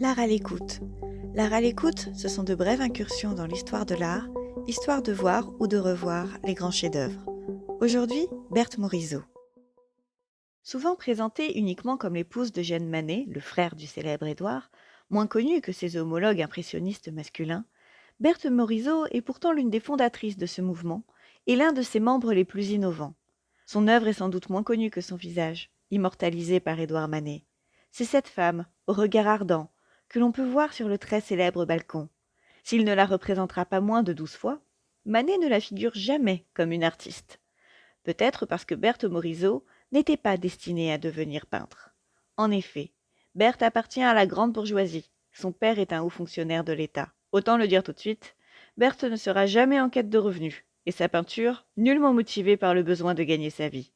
L'art à l'écoute. L'art à l'écoute, ce sont de brèves incursions dans l'histoire de l'art, histoire de voir ou de revoir les grands chefs-d'œuvre. Aujourd'hui, Berthe Morisot. Souvent présentée uniquement comme l'épouse d'Eugène Manet, le frère du célèbre Édouard, moins connue que ses homologues impressionnistes masculins, Berthe Morisot est pourtant l'une des fondatrices de ce mouvement et l'un de ses membres les plus innovants. Son œuvre est sans doute moins connue que son visage, immortalisé par Édouard Manet. C'est cette femme, au regard ardent, que l'on peut voir sur le très célèbre balcon. S'il ne la représentera pas moins de 12 fois, Manet ne la figure jamais comme une artiste. Peut-être parce que Berthe Morisot n'était pas destinée à devenir peintre. En effet, Berthe appartient à la grande bourgeoisie. Son père est un haut fonctionnaire de l'État. Autant le dire tout de suite, Berthe ne sera jamais en quête de revenus, et sa peinture nullement motivée par le besoin de gagner sa vie.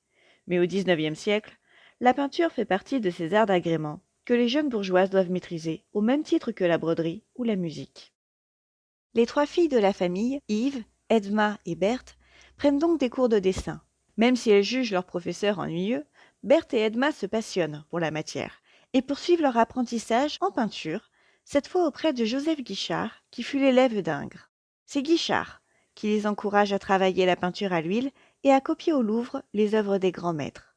Mais au XIXe siècle, la peinture fait partie de ces arts d'agrément que les jeunes bourgeoises doivent maîtriser au même titre que la broderie ou la musique. Les trois filles de la famille, Yves, Edma et Berthe, prennent donc des cours de dessin. Même si elles jugent leur professeur ennuyeux, Berthe et Edma se passionnent pour la matière et poursuivent leur apprentissage en peinture, cette fois auprès de Joseph Guichard, qui fut l'élève d'Ingres. C'est Guichard qui les encourage à travailler la peinture à l'huile et à copier au Louvre les œuvres des grands maîtres.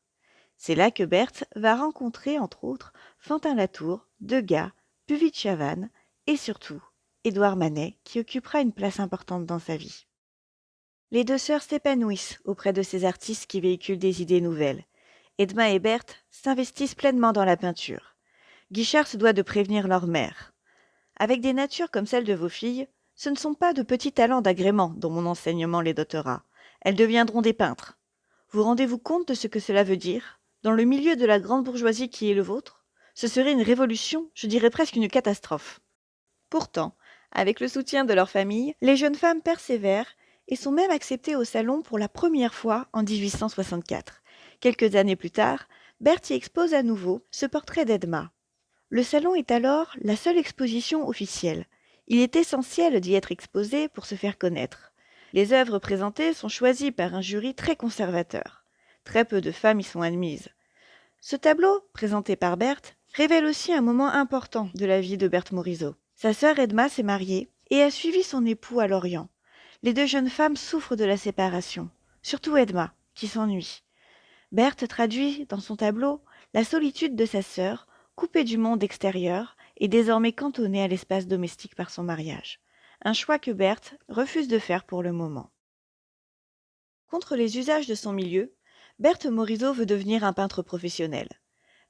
C'est là que Berthe va rencontrer, entre autres, Fantin-Latour, Degas, Puvis de Chavannes et surtout Édouard Manet, qui occupera une place importante dans sa vie. Les deux sœurs s'épanouissent auprès de ces artistes qui véhiculent des idées nouvelles. Edma et Berthe s'investissent pleinement dans la peinture. Guichard se doit de prévenir leur mère. Avec des natures comme celle de vos filles, ce ne sont pas de petits talents d'agrément dont mon enseignement les dotera. Elles deviendront des peintres. Vous rendez-vous compte de ce que cela veut dire? Dans le milieu de la grande bourgeoisie qui est le vôtre, ce serait une révolution, je dirais presque une catastrophe. Pourtant, avec le soutien de leur famille, les jeunes femmes persévèrent et sont même acceptées au salon pour la première fois en 1864. Quelques années plus tard, Berthe y expose à nouveau ce portrait d'Edma. Le salon est alors la seule exposition officielle. Il est essentiel d'y être exposé pour se faire connaître. Les œuvres présentées sont choisies par un jury très conservateur. Très peu de femmes y sont admises. Ce tableau, présenté par Berthe, révèle aussi un moment important de la vie de Berthe Morisot. Sa sœur Edma s'est mariée et a suivi son époux à Lorient. Les deux jeunes femmes souffrent de la séparation, surtout Edma, qui s'ennuie. Berthe traduit dans son tableau la solitude de sa sœur, coupée du monde extérieur et désormais cantonnée à l'espace domestique par son mariage. Un choix que Berthe refuse de faire pour le moment. Contre les usages de son milieu, Berthe Morisot veut devenir un peintre professionnel.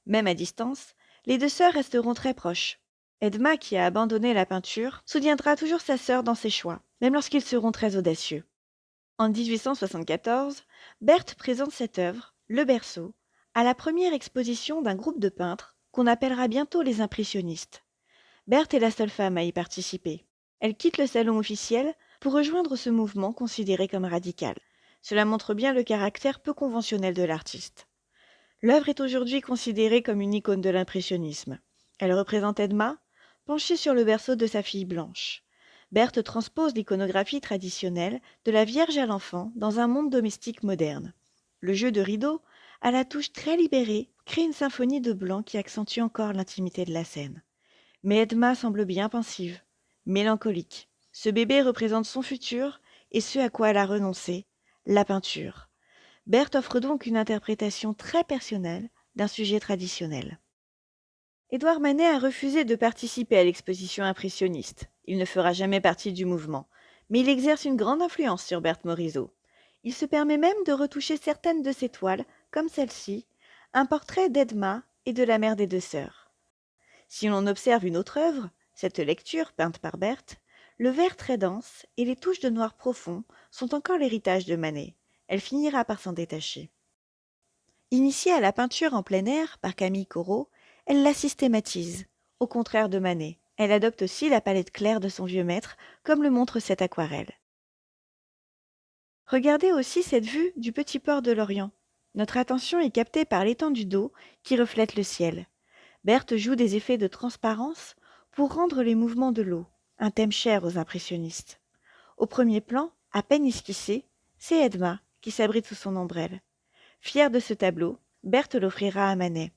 Même à distance, les deux sœurs resteront très proches. Edma, qui a abandonné la peinture, soutiendra toujours sa sœur dans ses choix, même lorsqu'ils seront très audacieux. En 1874, Berthe présente cette œuvre, Le Berceau, à la première exposition d'un groupe de peintres qu'on appellera bientôt les impressionnistes. Berthe est la seule femme à y participer. Elle quitte le salon officiel pour rejoindre ce mouvement considéré comme radical. Cela montre bien le caractère peu conventionnel de l'artiste. L'œuvre est aujourd'hui considérée comme une icône de l'impressionnisme. Elle représente Edma, penchée sur le berceau de sa fille blanche. Berthe transpose l'iconographie traditionnelle de la Vierge à l'enfant dans un monde domestique moderne. Le jeu de rideau, à la touche très libérée, crée une symphonie de blanc qui accentue encore l'intimité de la scène. Mais Edma semble bien pensive, mélancolique. Ce bébé représente son futur et ce à quoi elle a renoncé, la peinture. Berthe offre donc une interprétation très personnelle d'un sujet traditionnel. Édouard Manet a refusé de participer à l'exposition impressionniste. Il ne fera jamais partie du mouvement, mais il exerce une grande influence sur Berthe Morisot. Il se permet même de retoucher certaines de ses toiles, comme celle-ci, un portrait d'Edma et de la mère des deux sœurs. Si l'on observe une autre œuvre, cette lecture peinte par Berthe, le vert très dense et les touches de noir profond sont encore l'héritage de Manet. Elle finira par s'en détacher. Initiée à la peinture en plein air par Camille Corot, elle la systématise. Au contraire de Manet, elle adopte aussi la palette claire de son vieux maître, comme le montre cette aquarelle. Regardez aussi cette vue du petit port de Lorient. Notre attention est captée par l'étendue d'eau qui reflète le ciel. Berthe joue des effets de transparence pour rendre les mouvements de l'eau, un thème cher aux impressionnistes. Au premier plan, à peine esquissé, c'est Edma qui s'abrite sous son ombrelle. Fière de ce tableau, Berthe l'offrira à Manet.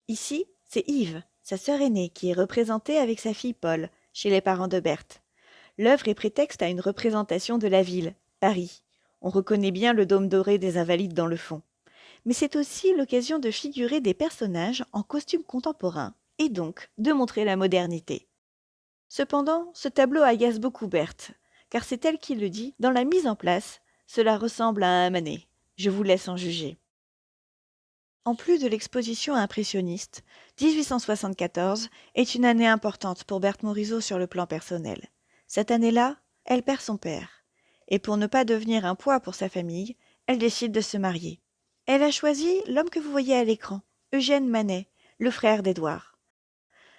Ici, c'est Yves sa sœur aînée qui est représentée avec sa fille Paul, chez les parents de Berthe. L'œuvre est prétexte à une représentation de la ville, Paris. On reconnaît bien le dôme doré des Invalides dans le fond. Mais c'est aussi l'occasion de figurer des personnages en costume contemporain, et donc de montrer la modernité. Cependant, ce tableau agace beaucoup Berthe, car c'est elle qui le dit, dans la mise en place, cela ressemble à un Manet. Je vous laisse en juger. En plus de l'exposition impressionniste, 1874 est une année importante pour Berthe Morisot sur le plan personnel. Cette année-là, elle perd son père. Et pour ne pas devenir un poids pour sa famille, elle décide de se marier. Elle a choisi l'homme que vous voyez à l'écran, Eugène Manet, le frère d'Édouard.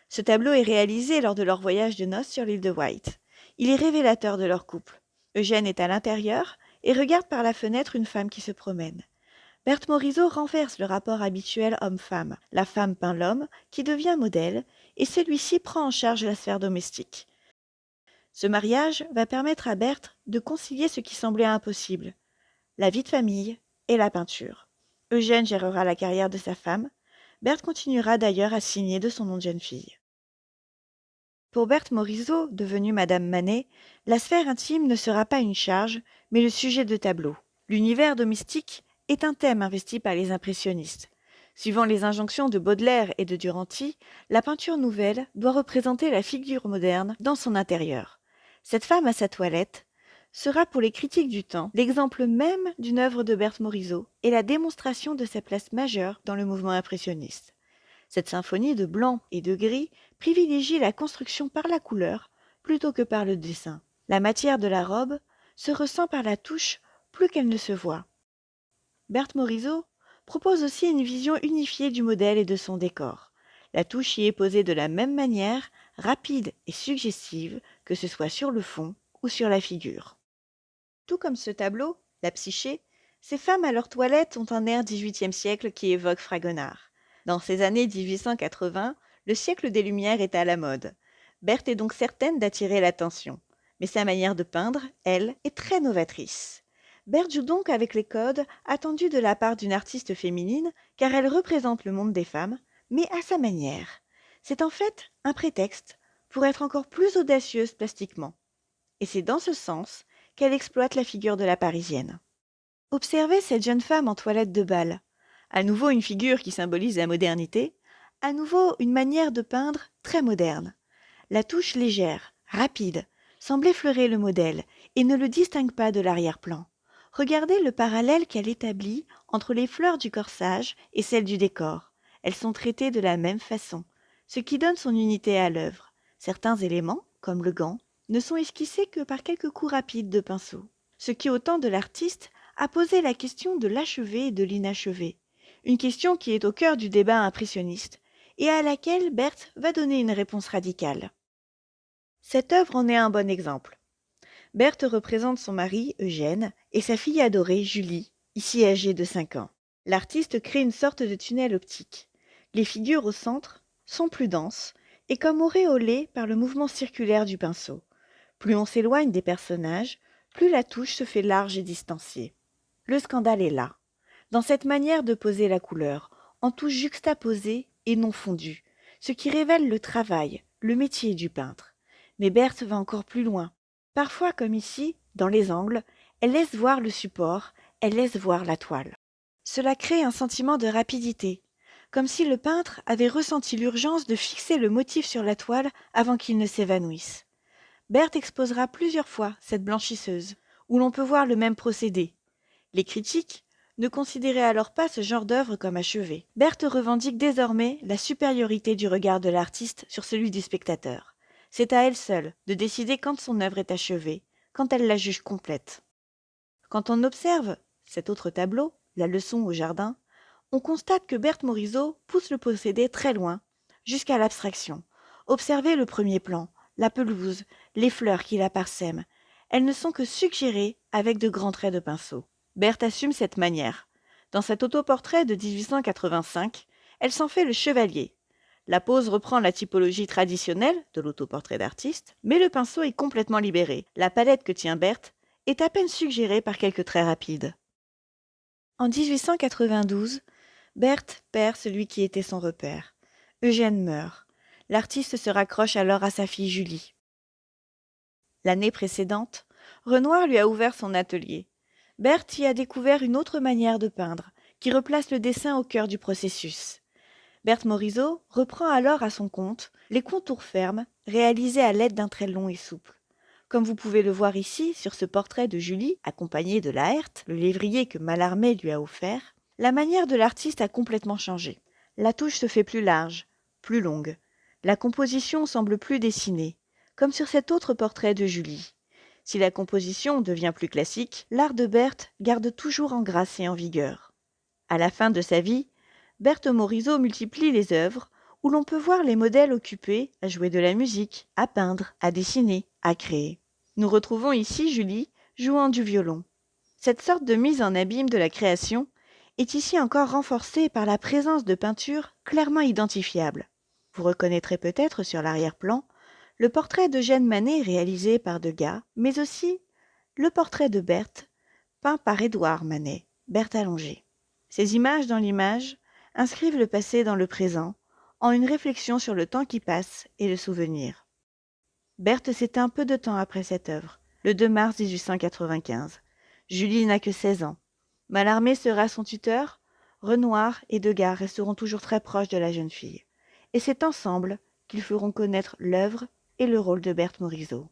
Ce tableau est réalisé lors de leur voyage de noces sur l'île de White. Il est révélateur de leur couple. Eugène est à l'intérieur et regarde par la fenêtre une femme qui se promène. Berthe Morisot renverse le rapport habituel homme-femme. La femme peint l'homme, qui devient modèle, et celui-ci prend en charge la sphère domestique. Ce mariage va permettre à Berthe de concilier ce qui semblait impossible, la vie de famille et la peinture. Eugène gérera la carrière de sa femme. Berthe continuera d'ailleurs à signer de son nom de jeune fille. Pour Berthe Morisot, devenue Madame Manet, la sphère intime ne sera pas une charge, mais le sujet de tableau. L'univers domestique est un thème investi par les impressionnistes. Suivant les injonctions de Baudelaire et de Duranty, la peinture nouvelle doit représenter la figure moderne dans son intérieur. Cette femme à sa toilette sera pour les critiques du temps l'exemple même d'une œuvre de Berthe Morisot et la démonstration de sa place majeure dans le mouvement impressionniste. Cette symphonie de blanc et de gris privilégie la construction par la couleur plutôt que par le dessin. La matière de la robe se ressent par la touche plus qu'elle ne se voit. Berthe Morisot propose aussi une vision unifiée du modèle et de son décor. La touche y est posée de la même manière, rapide et suggestive, que ce soit sur le fond ou sur la figure. Tout comme ce tableau, La Psyché, ces femmes à leur toilette ont un air XVIIIe siècle qui évoque Fragonard. Dans ces années 1880, le siècle des Lumières est à la mode. Berthe est donc certaine d'attirer l'attention. Mais sa manière de peindre, elle, est très novatrice. Berthe joue donc avec les codes attendus de la part d'une artiste féminine, car elle représente le monde des femmes, mais à sa manière. C'est en fait un prétexte pour être encore plus audacieuse plastiquement. Et c'est dans ce sens qu'elle exploite la figure de la Parisienne. Observez cette jeune femme en toilette de bal. À nouveau une figure qui symbolise la modernité, à nouveau une manière de peindre très moderne. La touche légère, rapide, semble effleurer le modèle et ne le distingue pas de l'arrière-plan. Regardez le parallèle qu'elle établit entre les fleurs du corsage et celles du décor. Elles sont traitées de la même façon, ce qui donne son unité à l'œuvre. Certains éléments, comme le gant, ne sont esquissés que par quelques coups rapides de pinceau. Ce qui, au temps de l'artiste, a posé la question de l'achevé et de l'inachevé. Une question qui est au cœur du débat impressionniste et à laquelle Berthe va donner une réponse radicale. Cette œuvre en est un bon exemple. Berthe représente son mari, Eugène, et sa fille adorée, Julie, ici âgée de 5 ans. L'artiste crée une sorte de tunnel optique. Les figures au centre sont plus denses et comme auréolées par le mouvement circulaire du pinceau. Plus on s'éloigne des personnages, plus la touche se fait large et distanciée. Le scandale est là, dans cette manière de poser la couleur, en touche juxtaposée et non fondue, ce qui révèle le travail, le métier du peintre. Mais Berthe va encore plus loin. Parfois, comme ici, dans les angles, elle laisse voir le support, elle laisse voir la toile. Cela crée un sentiment de rapidité, comme si le peintre avait ressenti l'urgence de fixer le motif sur la toile avant qu'il ne s'évanouisse. Berthe exposera plusieurs fois cette blanchisseuse, où l'on peut voir le même procédé. Les critiques ne considéraient alors pas ce genre d'œuvre comme achevé. Berthe revendique désormais la supériorité du regard de l'artiste sur celui du spectateur. C'est à elle seule de décider quand son œuvre est achevée, quand elle la juge complète. Quand on observe cet autre tableau, La leçon au jardin, on constate que Berthe Morisot pousse le procédé très loin, jusqu'à l'abstraction. Observez le premier plan, la pelouse, les fleurs qui la parsèment. Elles ne sont que suggérées avec de grands traits de pinceau. Berthe assume cette manière. Dans cet autoportrait de 1885, elle s'en fait le chevalier. La pose reprend la typologie traditionnelle de l'autoportrait d'artiste, mais le pinceau est complètement libéré. La palette que tient Berthe est à peine suggérée par quelques traits rapides. En 1892, Berthe perd celui qui était son repère. Eugène meurt. L'artiste se raccroche alors à sa fille Julie. L'année précédente, Renoir lui a ouvert son atelier. Berthe y a découvert une autre manière de peindre, qui replace le dessin au cœur du processus. Berthe Morisot reprend alors à son compte les contours fermes réalisés à l'aide d'un trait long et souple. Comme vous pouvez le voir ici sur ce portrait de Julie, accompagné de Laërte, le lévrier que Mallarmé lui a offert, la manière de l'artiste a complètement changé. La touche se fait plus large, plus longue. La composition semble plus dessinée, comme sur cet autre portrait de Julie. Si la composition devient plus classique, l'art de Berthe garde toujours en grâce et en vigueur. À la fin de sa vie, Berthe Morisot multiplie les œuvres où l'on peut voir les modèles occupés à jouer de la musique, à peindre, à dessiner, à créer. Nous retrouvons ici Julie jouant du violon. Cette sorte de mise en abîme de la création est ici encore renforcée par la présence de peintures clairement identifiables. Vous reconnaîtrez peut-être sur l'arrière-plan le portrait d'Eugène Manet réalisé par Degas, mais aussi le portrait de Berthe peint par Édouard Manet, Berthe allongée. Ces images dans l'image inscrivent le passé dans le présent, en une réflexion sur le temps qui passe et le souvenir. Berthe s'éteint peu de temps après cette œuvre, le 2 mars 1895. Julie n'a que 16 ans. Mallarmé sera son tuteur, Renoir et Degas resteront toujours très proches de la jeune fille. Et c'est ensemble qu'ils feront connaître l'œuvre et le rôle de Berthe Morisot.